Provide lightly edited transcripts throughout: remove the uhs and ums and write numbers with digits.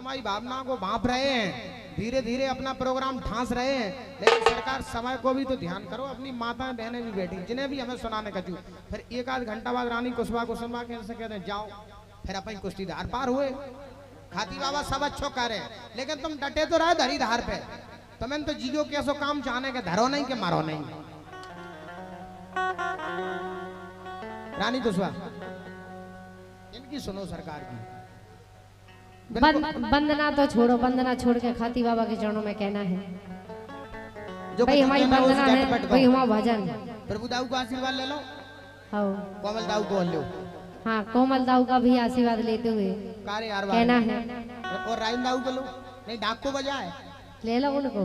हमारी भावना को भांप रहे हैं, धीरे धीरे अपना प्रोग्राम ठांस रहे हैं, लेकिन सरकार समय को भी तो ध्यान करो। अपनी माताएं बहनें भी बैठी, जिन्हें भी हमें सुनाने का चू, फिर एक आध घंटा बाद रानी कुशवा को सुनवा के इनसे कहते हैं जाओ, फिर अपन कुश्तीदार पार हुए। खाती बाबा सब अच्छो करे, लेकिन तुम डटे तो रहे धरी धार पे। तुम्हें तो जियो कैसो काम चाहने के धरो नहीं के मारो नहीं। रानी कुशवा इनकी सुनो सरकार की। वंदना तो छोड़ो, वंदना छोड़ के खाती बाबा के चरणों में कहना है जो भाई हमारी वंदना है, भाई हमारा भजन। प्रभु दाऊ का आशीर्वाद ले लो, हाँ कोमल दाऊ को लो। हाँ, कोमल दाऊ का भी आशीर्वाद लेते हुए कहना है। और राजन दाऊ को लो, नहीं ढाक को बजाए ले लो उनको।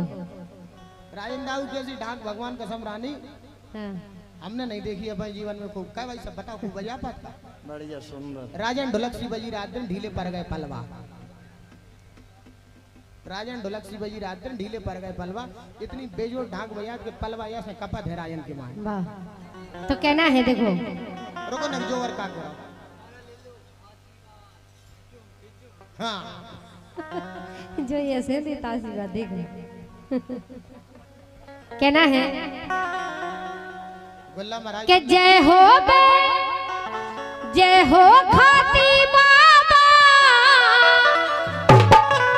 राजन दाऊ कैसी ढाक भगवान कसम रानी हाँ। हमने नहीं देखी अपने जीवन में। खूब क्या भाई सब बताओ, खूब बजा पाता बढ़िया सुंदर। राजन ढोलक सी बजी रात दिन ढीले पड़ गए पलवा। राजन ढोलक सी बजी रात दिन ढीले पड़ गए पलवा। इतनी बेजोड़ ढाक बजा के पलवा ऐसे कपत है राजन के मान। वाह, तो कहना है देखो, रुको नवजो और का करो। हाँ जो ये से देता आशीर्वाद देखो। कहना है गुल्ला महाराज कि जय हो बे, जय हो खाती बाबा,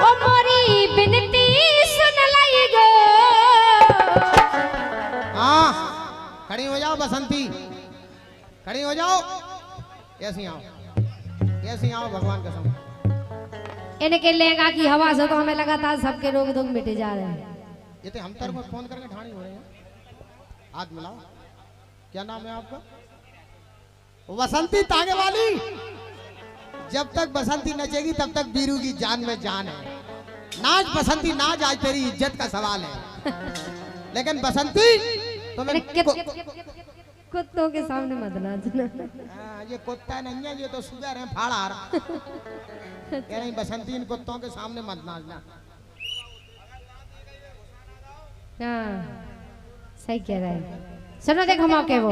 ओ मोरी बिनती सुन लई गो। हाँ खड़ी हो जाओ बसंती, खड़ी हो जाओ, ऐसी आओ, ऐसी आओ भगवान कसम। इनके लेगा की हवा से तो हमें लगातार सबके रोग दुख मिटे जा रहे हैं। ये तो हम तेरे को फोन करके ठाणी हो रहे हैं। हाथ मिलाओ, क्या नाम है आपका? बसंती तागे वाली। जब तक बसंती नचेगी तब तक बीरू की जान में जान है। नाच बसंती नाच, आज तेरी इज्जत का सवाल है। लेकिन बसंती तुम्हें कुत्तों के सामने मत नाचना। ये कुत्ता नहीं है, ये तो सुगर है फाड़ार। कह रही बसंती इन कुत्तों के सामने मत नाचना। हाँ सही कह रहा है। सुनो देखो मौके वो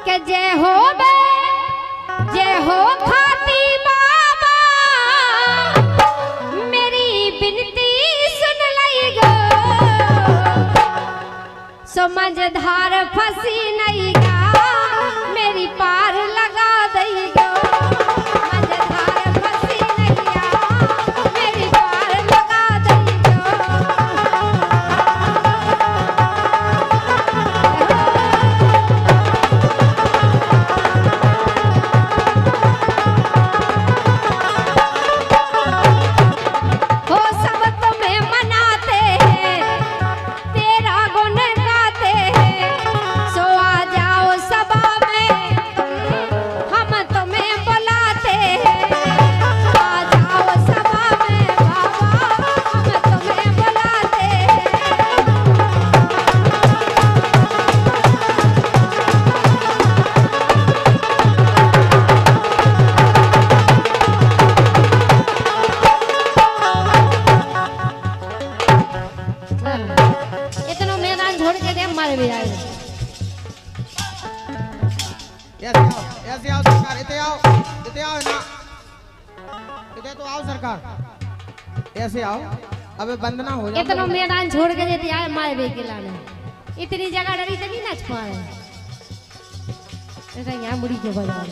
कि जय हो बे, जय हो खाती बाबा, मेरी बिनती सुन लई गो। समझदार फंसी नहीं गा, मेरी पार लगा दई गो। समझदार फंसी नहीं गा, मेरी पार लगा दई गो। हो सब तुम्हें मनाते हैं, तेरा गुण गाते हैं, सो आ जाओ सभा में, हम तुम्हें बुलाते हैं। आ जाओ सभा में बाबा, हम तुम्हें बुलाते हैं। इतना मैदान छोड़ के दे मारे भी आए। ऐसे आओ सरकार, इते आओ ना, इते तो आओ सरकार, ऐसे आओ। अबे वंदना हो जाए। इतना मैदान छोड़ के देते आए मारे भी के लाने। इतनी जगह डरी तो नहीं नाच पा रहे। ऐसा यहाँ मुड़ी के बजा रहे।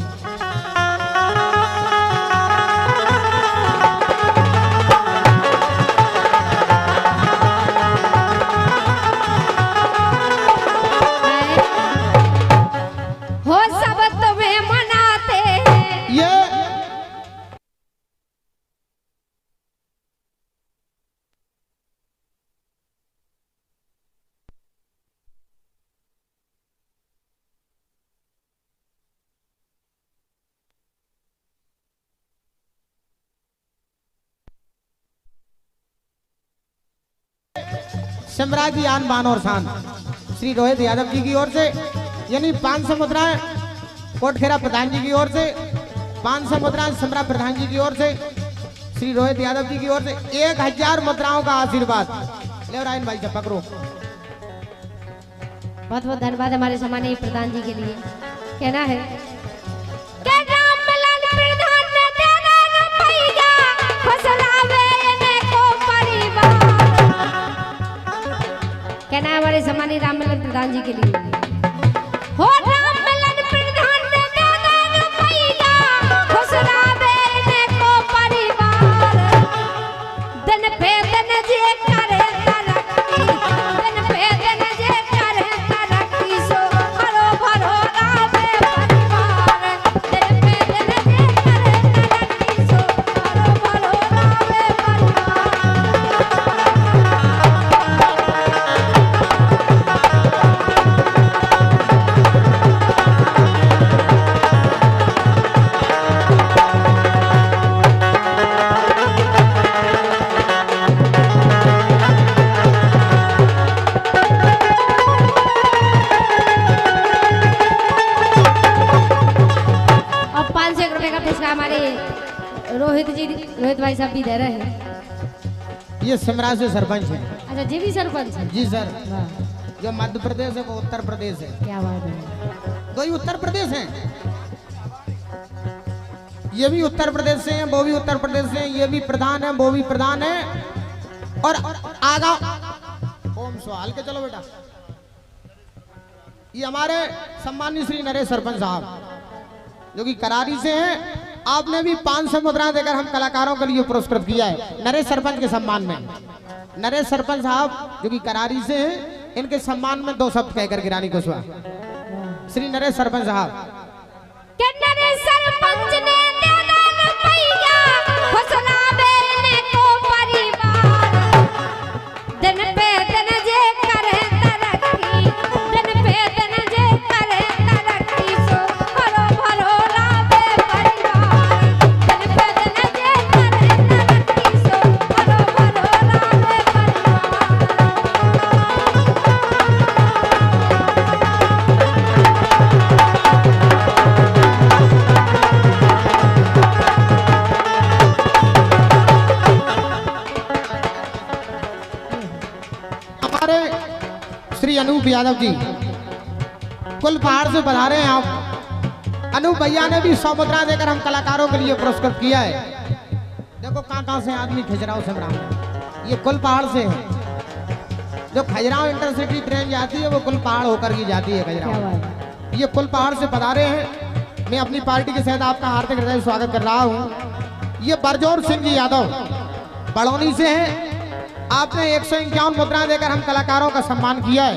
हो सब तुम्हें मनाते हैं। ये सिमरा की आन बान और शान श्री रोहित यादव जी की ओर से, यानी 500 मुद्राएं कोटखेरा प्रधान जी की ओर से, 500 मुद्राएं सिमरा प्रधान जी की ओर से, श्री रोहित यादव जी की ओर से 1000 मुद्राओं का आशीर्वाद। ले रायन भाई से पकड़ो। बहुत बहुत धन्यवाद हमारे सम्मानीय प्रधान जी के लिए। कहना है कि रामलाल प्रधान ने तेरा रुपया प्रधान जी के लिए। हो राम मिलन प्रधान ने दे दे रुपैया, खुश रहे ने को परिवार। दिन पे दिन जे करे तरक्की, दिन पे दिन जे करे तरक्की, सो हरो भरो रावे परिवार। दिन पे दिन जे करे तरक्की, सो हरो भरो रावे परिवार। अब 500 रुपए का पुरस्कार हमारे रोहित भाई साहब भी दे रहे हैं। ये सिमरा से सरपंच है। अच्छा जी भी सरपंच है। जी सर। वाह, जो मध्य प्रदेश है वो उत्तर प्रदेश है। क्या बात है। दो ही उत्तर प्रदेश हैं। ये भी उत्तर प्रदेश से हैं, वो भी उत्तर प्रदेश से हैं। ये भी प्रधान है, वो भी प्रधान है। और आगा ओम सवाल के चलो बेटा। ये हमारे सम्मानित श्री नरेश सरपंच साहब जो कि करारी से हैं। आपने भी 500 मुद्राएं देकर हम कलाकारों के लिए पुरस्कृत किया है नरेश सरपंच के सम्मान में। नरेश सरपंच साहब जो कि करारी से हैं, इनके सम्मान में 2 शब्द कहकर गिरानी कुशवाहा श्री नरेश सरपंच साहब। के नरेश सरपंच ने दे दे रुपैया, खुश रहे ने को परिवार। दिन पे दिन जे करे तरक्की, दिन पे दिन जे करे तरक्की, सो हरो भरो रावे परिवार। दिन पे दिन जे करे तरक्की, सो हरो भरो रावे परिवार। हमारे श्री अनूप यादव जी कुल पहाड़ से पधारे हैं आप। अनूप भैया ने भी 100 मुद्रा देकर हम कलाकारों के लिए पुरस्कृत किया है। देखो कहाँ से आदमी खजुराहो से बना। ये कुल पहाड़ से है। जो खजुराहो इंटरसिटी ट्रेन जाती है वो कुल पहाड़ होकर की जाती है खजुराहो। ये कुल पहाड़ से पधारे हैं। मैं अपनी पार्टी के साथ आपका हार्दिक हृदय से स्वागत कर रहा हूँ। ये बरजोर सिंह जी यादव बड़ौनी से हैं। आपने 151 मुद्रा देकर हम कलाकारों का सम्मान किया है।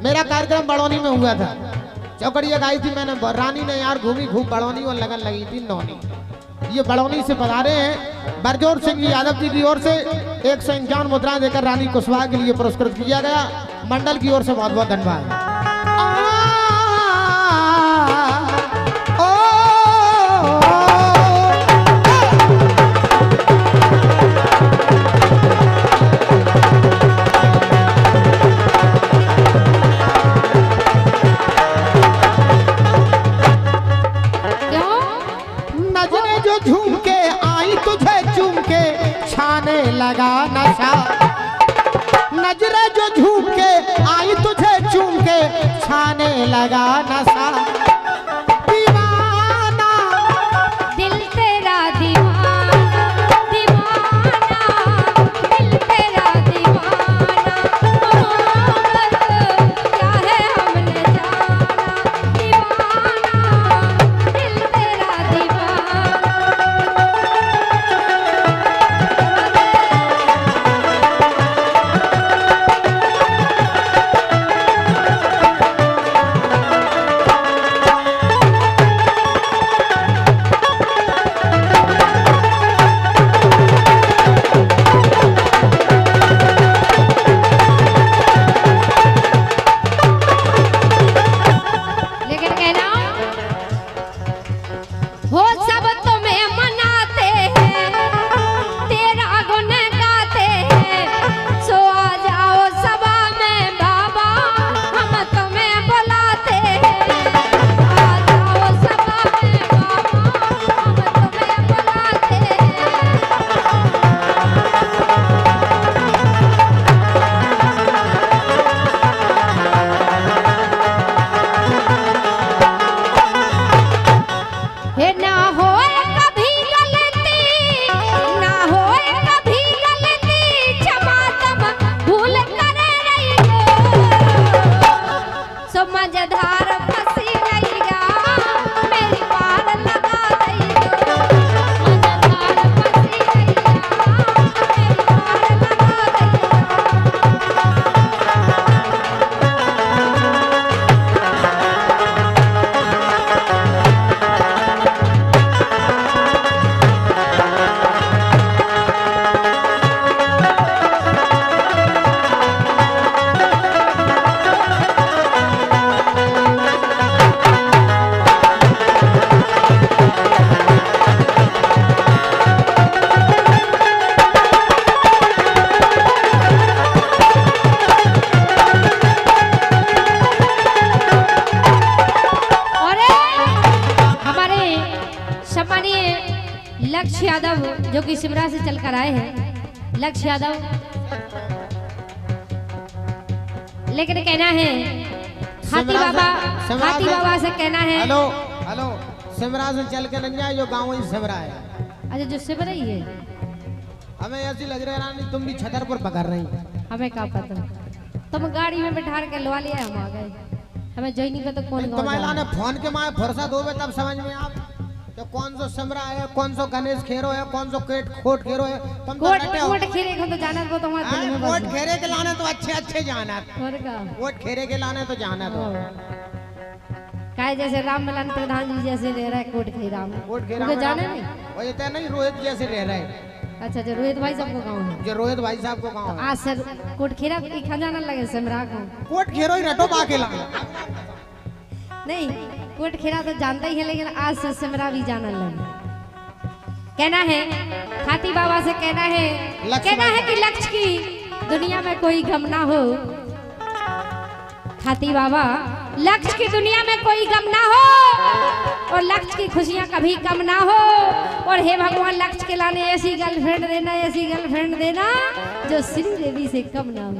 मेरा कार्यक्रम बड़ौनी में हुआ था। चौकड़िया गाई थी मैंने, रानी ने यार घूमी खूब बड़ौनी और लगन लगी थी नौनी। ये बड़ौनी से पधारे हैं। बरजोर सिंह जी यादव जी की ओर से 151 मुद्रा देकर रानी कुशवाहा के लिए पुरस्कृत किया गया। मंडल की ओर से बहुत बहुत धन्यवाद। लगा नशा, नजरे जो झूम के आई तुझे चूम के छाने लगा नशा। दीवाना दिल तेरा दीवाना, दीवाना दिल तेरा दीवाना। मोहब्बत क्या है हमने जाना, दीवाना दिल तेरा दीवाना। यादव जो कि सिमरा से चलकर आए हैं, लक्ष्य यादव, लेकिन कहना है हाथी बाबा से कहना है। हेलो हेलो, सिमरा से चल के नहीं जाए, जो गाँव ही सिमरा है। अच्छा जो सिमरा ही है, हमें ऐसी लग रही है रानी तुम भी छतर पर पकड़ रही। हमें क्या पता, तुम गाड़ी में बैठा के लवा लिया, हम आ गए, हमें जई नहीं पता कौन तुम्हारा ने फोन के मारे फुर्सत होवे तब समझ में आप तो कौन सो सिमरा है, कौन सो गणेश खेरो है, कौन सो कोट खेरो है। तुम कोट खेरे को तो जाना तो हमारे दिल में बस कोट खेरे के लाने तो अच्छे जाना, और का कोट खेरे के लाने तो जाना तो काय जैसे रामललन प्रधान जी जैसे रह रहा है कोट खेरा में, कोट खेरा उनको में जाना नहीं। वो इतना नहीं रोहित जैसे रह रहे हैं। अच्छा जो रोहित भाई सबको गाँव है, जो रोहित भाई साहब को गाँव है। आज सर कोट खेरा की खजाना लगे सिमरा को, कोट खेरो ही रटो बाके लाने नहीं कोट खेरा तो जानता ही है, लेकिन आज से सिमरा भी जाना लगे। कहना है हाथी बाबा से, कहना है कि लक्ष्य की दुनिया में कोई गम ना हो। हाथी बाबा, लक्ष्य की दुनिया में कोई गम ना हो और लक्ष्य की खुशियां कभी कम ना हो। और हे भगवान लक्ष्य के लाने ऐसी गर्लफ्रेंड देना, ऐसी गर्लफ्रेंड देना जो श्री देवी से कम ना हो।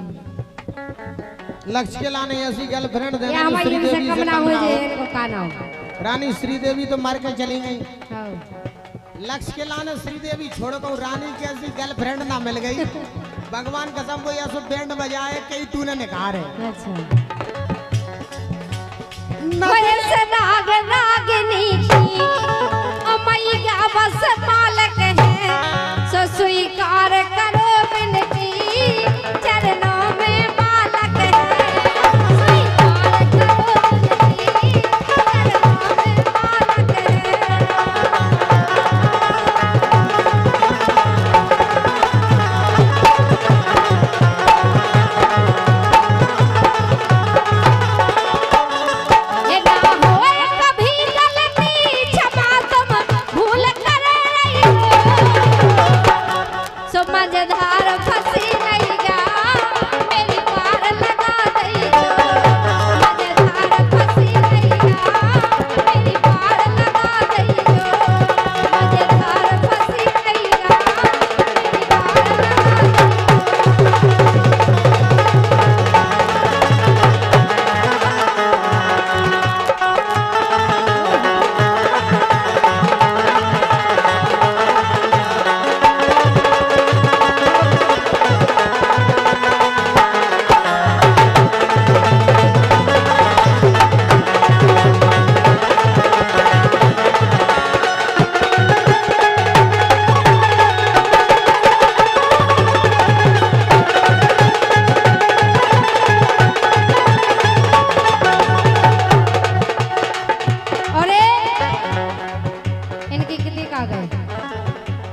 लक्ष्य के लाने ऐसी गर्लफ्रेंड देना या हमारी श्री देवी से कम ना हो, इनको का ना हो। रानी श्री देवी तो मर के चली गई। हाँ। लक्ष्य के लाने श्री देवी छोड़ो तो रानी की ऐसी गर्लफ्रेंड ना मिल गई। भगवान कसम वो ऐसा बैंड बजाए कई तूने निकाल है। अच्छा वैसे नाग नागिनी की अमैया बस मालक है, सो स्वीकार करो विनती, चरणों में बालक है। स्वीकार करो विनती, चरणों में बालक है। ये ना होए कभी गलती, क्षमा तुम भूल कर रही हो। सो मजेदार फंसी नहीं गा, मेरी पार लगा दई जो। मजेदार फंसी नहीं गा, मेरी पार लगा दई जो। मजेदार फंसी नहीं गा, मेरी पार लगा दई जो। अरे इनके कितने का गए?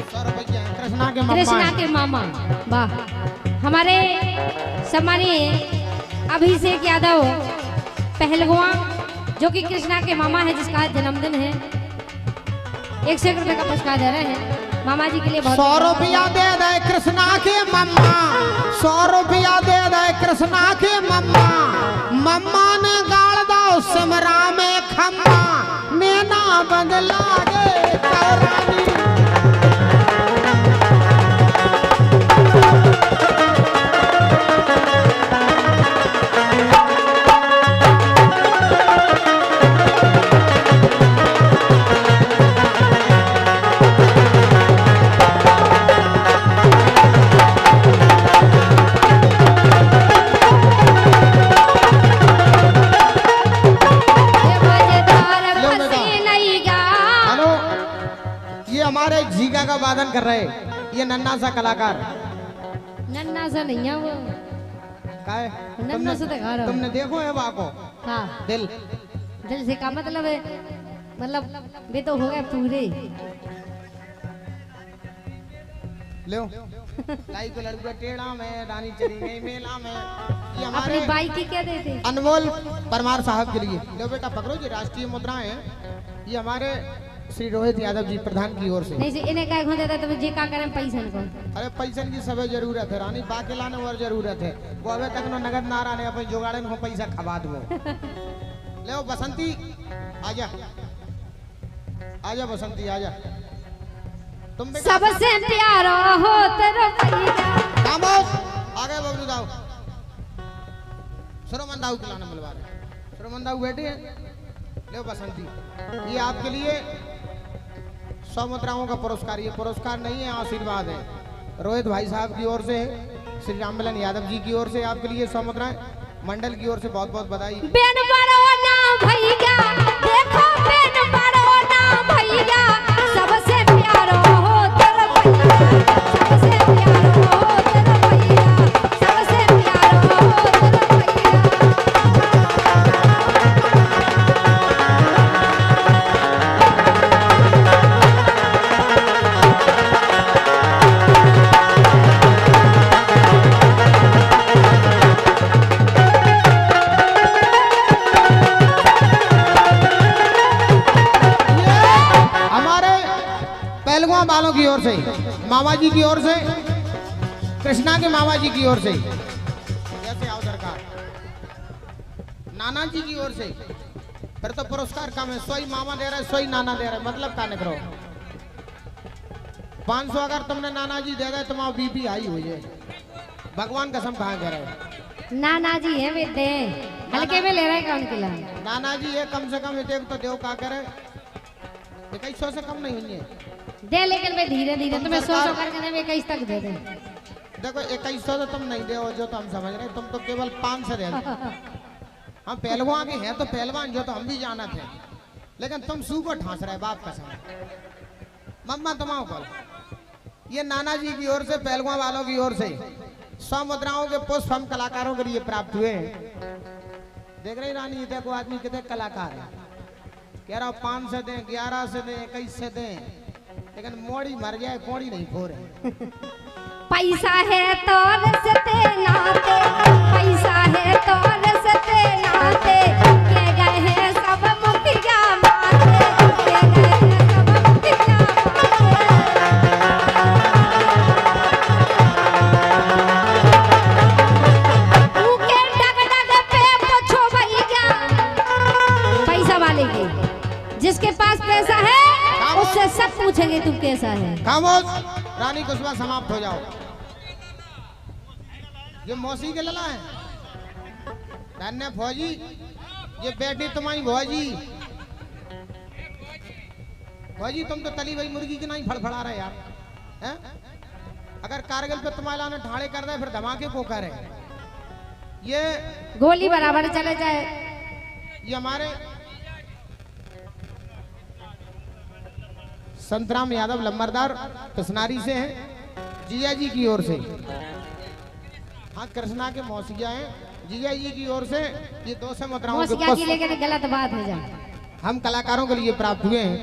100 रुपये कृष्णा के मामा कृष्णा हैं। के मामा, वाह। हमारे सम्मानीय अभिषेक यादव पहलगाम, जो कि कृष्णा के मामा है, जिसका जन्मदिन है, 100 रुपए का पुरस्कार दे रहे हैं मामा जी के लिए। बहुत 100 रुपया दे दे कृष्णा के मम्मा, 100 रुपया दे दे कृष्णा के मम्मा। मम्मा ने गाड़ दो सिमरा में खम्मा, नेना बदला गे कौरानी। ये मजेदार फंसी नहीं गा। हेलो, ये हमारे जीगा का वादन कर रहे, ये नन्ना सा कलाकार। नन्ना सा नहीं है वो, का है? नन्ना सा दिखा रहा तुमने देखो है वाको हाँ। दिल दिल से का मतलब है, मतलब वे तो हो गए पूरे। लो लाई को लड़का टेढ़ा में रानी चली गई मेला में। ये अपनी हमारे बाइक की क्या देते? अनमोल परमार साहब के लिए लो बेटा पकड़ो जी, राष्ट्रीय मुद्राएं हैं। ये हमारे श्री रोहित यादव जी प्रधान की ओर से। नहीं से इन्हें क्या हो देता तो जे का करें पैसा को। अरे पैसन की सब जरूरत है रानी, बाकी लाने और जरूरत है। वो अबे तक नो नगद ना रहा अपन जुगाड़े को पैसा खबा दो। ले बसंती आजा, आजा बसंती आजा। तुम भी सबसे प्यारा हो तेरा भैया। खामोश, आगे बबलू दाऊ, सुरमन दाऊ खिलाना मिलवा रहे, सुरमन दाऊ बैठे हैं, ले बसंती, ये आपके लिए 100 मुद्राओं का पुरस्कार, ये पुरस्कार नहीं है, आशीर्वाद है, रोहित भाई साहब की ओर से, श्री रामबलन यादव जी की ओर से आपके लिए 100 मुद्राएं, मंडल की ओर से बहुत बहुत बधाई। बेन बड़ो ना भैया, देखो बेन बड़ो ना भैया, सबसे प्यारो हो तेरा भैया, सबसे प्यारो हो तेरा भैया, सबसे प्यारो हो तेरा भैया। पहलगाम वालों की ओर से, मामा जी की ओर से, कृष्णा के मामा जी की ओर से, जैसे आओ सरकार, नाना जी की ओर से, फिर तो पुरस्कार कम है, 100 ही मामा दे रहा है, 100 ही नाना दे रहा है, मतलब क्या निकलो 500 अगर तुमने नाना जी दे दे तुम्हारा बीपी हाई हो जाए, भगवान कसम कहाँ कह रहे हो। नाना जी है वे दे, हल्के में ले रहे हैं कौन किला। नाना जी ये कम से कम एक तो देव का करे, 2100 से कम नहीं हुई है दे, लेकिन वे धीरे धीरे तुम्हें 100 करके दे, 21 तक दे दे। देखो 2100 तो तुम नहीं दे जो तो हम समझ रहे, तुम तो केवल 500 दे दो। हम पहलवान के हैं तो पहलवान जो तो हम भी जाना थे, लेकिन तुम सू को ठांस रहे बाप कसम। मम्मा तुम्हारा कॉल, ये नाना जी की ओर से, पहलवान वालों की ओर से 100 मुद्राओं के पुष्प हम कलाकारों के लिए प्राप्त हुए हैं। देख रही रानी, ये देखो आदमी कितने कलाकार है, कह रहा 5 से दें, 11 से दें, 21 से दें, लेकिन मोड़ी मर जाए कोड़ी नहीं खो रहे। पैसा है तो रसते नाते, पैसा है तो रसते नाते, के गए हैं सब मुखिया माते, के गए हैं सब मुखिया माते। उनके डग डग पे पूछो भैया, पैसा वाले के, जिसके पास पैसा है उससे सब पूछेंगे तुम कैसा है। खामोश, रानी कुशवा समाप्त हो जाओ। ये मौसी के लला है, धन्य फौजी, ये बेटी तुम्हारी भौजी। भौजी तुम तो तली हुई मुर्गी की नहीं फड़फड़ा रहे यार, हैं? अगर कारगिल पे तुम्हारे लाने ढाड़े कर दे फिर धमाके को करे, ये गोली बराबर चले जाए। ये हमारे संतराम यादव लंबरदार कृष्णारी से हैं, जीजा जी की ओर से। हाँ, कृष्णा के मौसिया हैं, जीजा जी की ओर से ये 200 मुद्राओं के मौसिया की लेकिन गलत बात है जा, हम कलाकारों के लिए प्राप्त हुए हैं,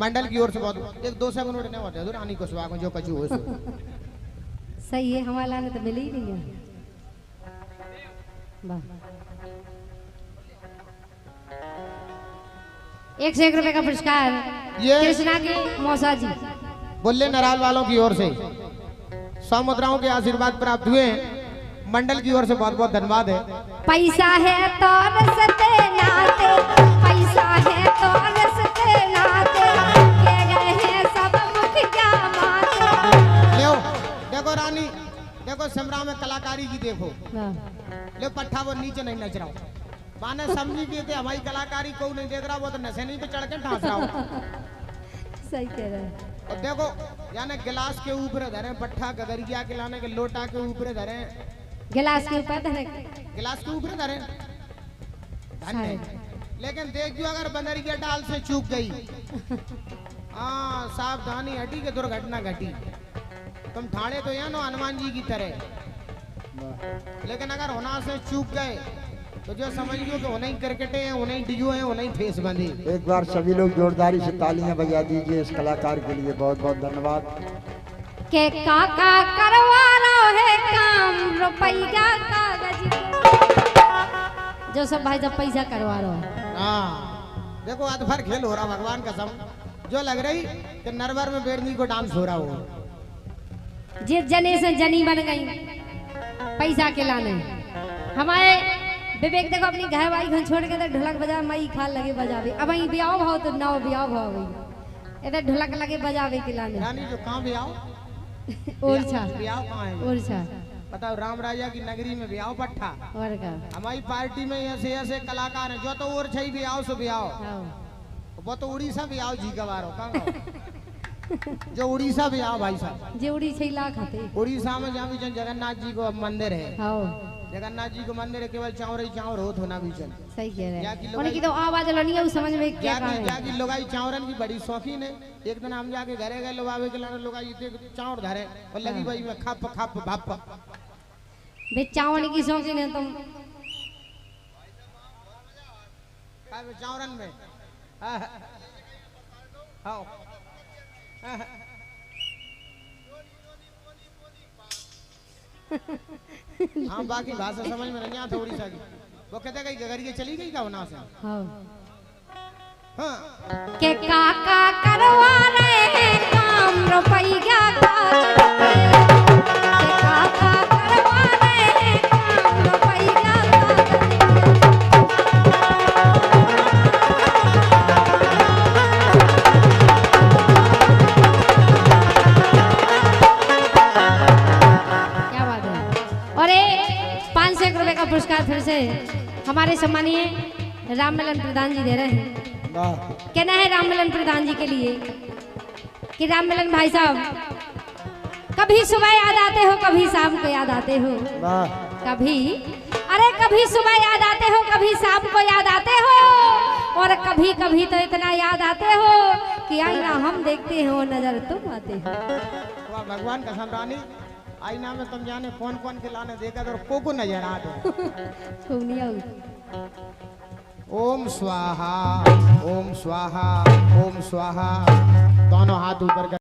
मंडल की ओर से बहुत एक 200 मिनट नहीं होते रानी कुशवा को जो कचू हो सो। सही है, हमारा लाने तो मिली ही नहीं है। वाह, 1 से 1 रुपए का पुरस्कार ये कृष्णा के मौसा जी, बुल्ले नराल वालों की ओर से 100 मुद्राओं के आशीर्वाद प्राप्त हुए हैं, मंडल की ओर से बहुत बहुत धन्यवाद है। पैसा है तो रसते नाते, पैसा है तो रसते नाते, के गए हैं सब मुखिया माते। ले देखो रानी, देखो सिमरा में कलाकारी की देखो, ले पट्ठा वो नीचे नहीं नच रहा हूँ, माने समझी की थे हमारी कलाकारी को नहीं देख रहा, वो तो नशे नहीं पे चढ़ के ठास रहा हूँ। सही कह रहे हैं। और देखो यानी गिलास के ऊपर धरे पट्ठा, गगरिया के लाने के लोटा के ऊपर धरे, गिलास के ऊपर धरे, गिलास के ऊपर धरे, धन्य। लेकिन देखियो अगर बंदरिया डाल से चूक गई, हाँ सावधानी हटी के दुर्घटना घटी। तुम ठाणे तो यहाँ नो हनुमान जी की तरह, लेकिन अगर होना से चूक गए तो जो समझियो कि उन्हें क्रिकेटे हैं, उन्हें डीओ हैं, उन्हें फेस बंदी। एक बार सभी लोग जोरदारी से तालियां बजा दीजिए इस कलाकार के लिए, बहुत बहुत धन्यवाद। के काका करवा रहा है काम रुपया कागज, जो सब भाई जब पैसा करवा रहा है। हाँ देखो अधभर खेल हो रहा, भगवान कसम जो लग रही कि नरवर में बेड़नी को डांस हो रहा हो। जिस जने से जनी बन गई पैसा के लाने। हमारे विवेक देखो अपनी घर वाली घर छोड़ के तो ढोलक बजा, मई खाल लगे बजावे, अब ब्याह भाव तो नौ ब्याह भाव इधर ढोलक लगे बजावे के लाने रानी जो कहाँ भी आओ ओरछा ब्याह कहाँ है ओरछा बताओ राम राजा की नगरी में ब्याह पट्टा और का हमारी पार्टी में ऐसे ऐसे कलाकार हैं जो तो और छई भी आओ सो भी आओ आओ वो तो उड़ीसा भी आओ जी गवारो कहाँ जो उड़ीसा भी आओ भाई साहब जेवड़ी छई लाख हते उड़ीसा में जहाँ भी जगन्नाथ जी को मंदिर है आओ जगन्नाथ जी को मंदिर है केवल चावल ही चावल होत होना भी चल सही कह रहे या कि हैं लोग- उनकी तो आवाज लनी है उस समझ में क्या कहा है जाके लोगाई चावरन की बड़ी शौकीन है एक दिन हम जाके घरे गए लोगावे के लाने लोगाई चावल धरे और लगी भाई में खप खप भप बे चावल की शौकीन है तुम चावरन में आओ हाँ बाकी भाषा समझ में नहीं आता उड़ीसा की वो कहते कहीं गगरिया चली गई का होना से हाँ हाँ के काका करवा रहे हैं काम रुपया का के काका करवा रहे हैं काम रुपया क्या बात है और 500 रुपए का पुरस्कार फिर से हमारे सम्मानीय राममिलन प्रधान जी दे रहे हैं वाह कहना है राममिलन प्रधान जी के लिए कि राममिलन भाई साहब कभी सुबह याद आते हो कभी शाम को याद आते हो वाह कभी अरे कभी सुबह याद आते हो कभी शाम को याद आते हो और कभी कभी तो इतना याद आते हो कि आईना हम देखते हो नजर तुम आते हो वाह भगवान कसम रानी आईना में तुम जाने कौन कौन के लाने देखा तो को नजर आ दो खूब नहीं होगी ओम स्वाहा ओम स्वाहा ओम स्वाहा दोनों हाथ ऊपर कर